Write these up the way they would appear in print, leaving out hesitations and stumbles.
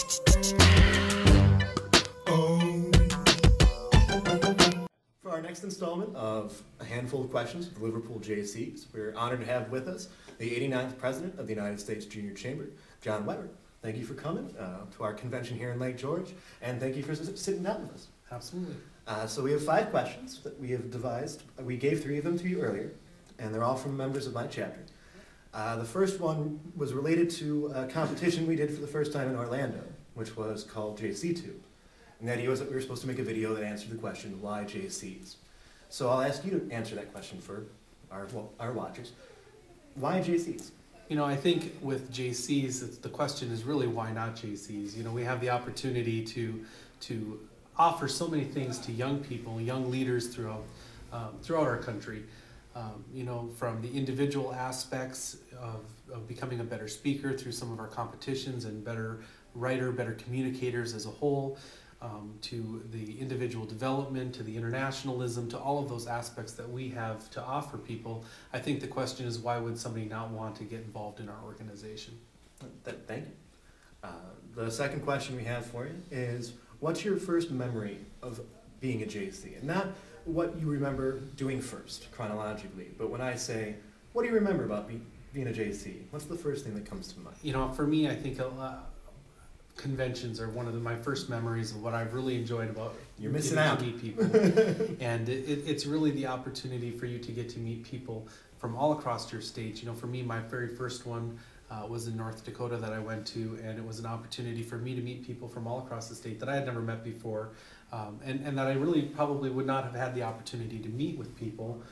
For our next installment of A Handful of Questions with the Liverpool Jaycees, we're honored to have with us the 89th President of the United States Junior Chamber, John Weber. Thank you for coming to our convention here in Lake George, and thank you for sitting down with us. Absolutely. So we have 5 questions that we have devised. We gave 3 of them to you earlier, and they're all from members of my chapter. The first one was related to a competition we did for the first time in Orlando, which was called JC2. And the idea was that we were supposed to make a video that answered the question, why Jaycees? So I'll ask you to answer that question for our watchers. Why Jaycees? You know, I think with Jaycees, the question is really why not Jaycees? You know, we have the opportunity to offer so many things to young people, young leaders throughout our country. You know, from the individual aspects of becoming a better speaker through some of our competitions and better writer, better communicators as a whole, to the individual development, to the internationalism, to all of those aspects that we have to offer people. I think the question is, why would somebody not want to get involved in our organization? Thank you. The second question we have for you is, what's your first memory of being a JC? And not what you remember doing first, chronologically, but when I say, what do you remember about being a JC? What's the first thing that comes to mind? You know, for me, I think conventions are one of my first memories of what I've really enjoyed about You're missing out. To meet people. And it's really the opportunity for you to get to meet people from all across your state. You know, for me, my very first one was in North Dakota that I went to, and it was an opportunity for me to meet people from all across the state that I had never met before, and that I really probably would not have had the opportunity to meet with people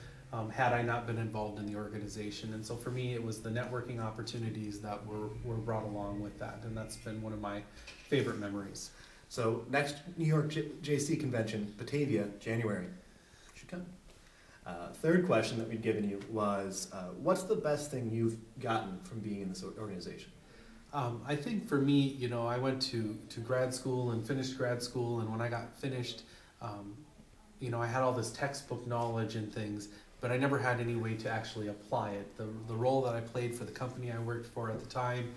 had I not been involved in the organization. And so for me, it was the networking opportunities that were brought along with that, and that's been one of my favorite memories. So next New York JC convention, Batavia, January. Should come. Third question that we'd given you was, what's the best thing you've gotten from being in this organization? I think for me, you know, I went to grad school and finished grad school, and when I got finished, you know, I had all this textbook knowledge and things, but I never had any way to actually apply it. The role that I played for the company I worked for at the time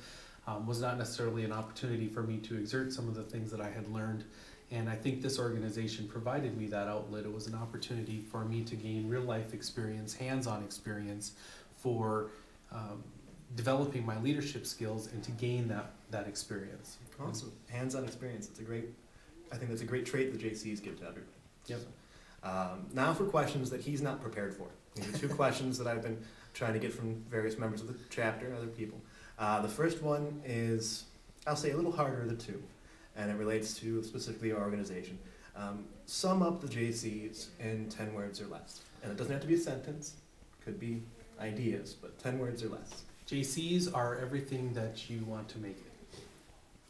was not necessarily an opportunity for me to exert some of the things that I had learned. And I think this organization provided me that outlet. It was an opportunity for me to gain real life experience, hands-on experience for developing my leadership skills and to gain that experience. Awesome. Hands-on experience. I think that's a great trait the JCs give to everybody. Yep. Now for questions that he's not prepared for. These are 2 questions that I've been trying to get from various members of the chapter, other people. The first one is, I'll say, a little harder of the 2. And it relates to specifically our organization. Sum up the JCs in 10 words or less. And it doesn't have to be a sentence, could be ideas, but 10 words or less. JCs are everything that you want to make it.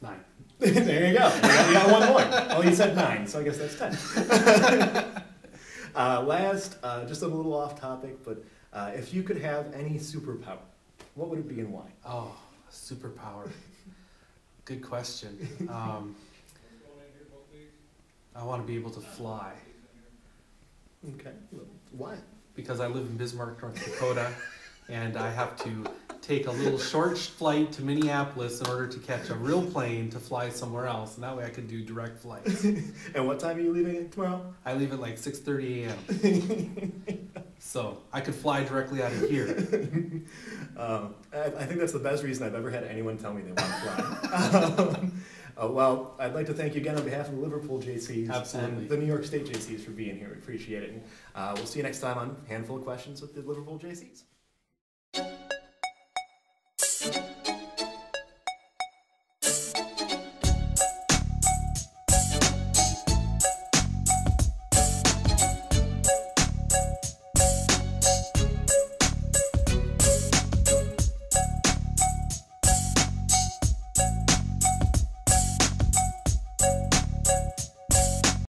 9. There you go. We got 1 more. Oh, you said 9, so I guess that's 10. Last, just a little off topic, but if you could have any superpower, what would it be and why? Oh, superpower. Good question. I want to be able to fly. Okay. Why? Because I live in Bismarck, North Dakota, and I have to take a little short flight to Minneapolis in order to catch a real plane to fly somewhere else, and that way I could do direct flights. And what time are you leaving tomorrow? I leave at like 6:30 a.m. So I could fly directly out of here. I think that's the best reason I've ever had anyone tell me they want to fly. Well, I'd like to thank you again on behalf of the Liverpool Jaycees and the New York State Jaycees for being here. We appreciate it. And we'll see you next time on Handful of Questions with the Liverpool Jaycees.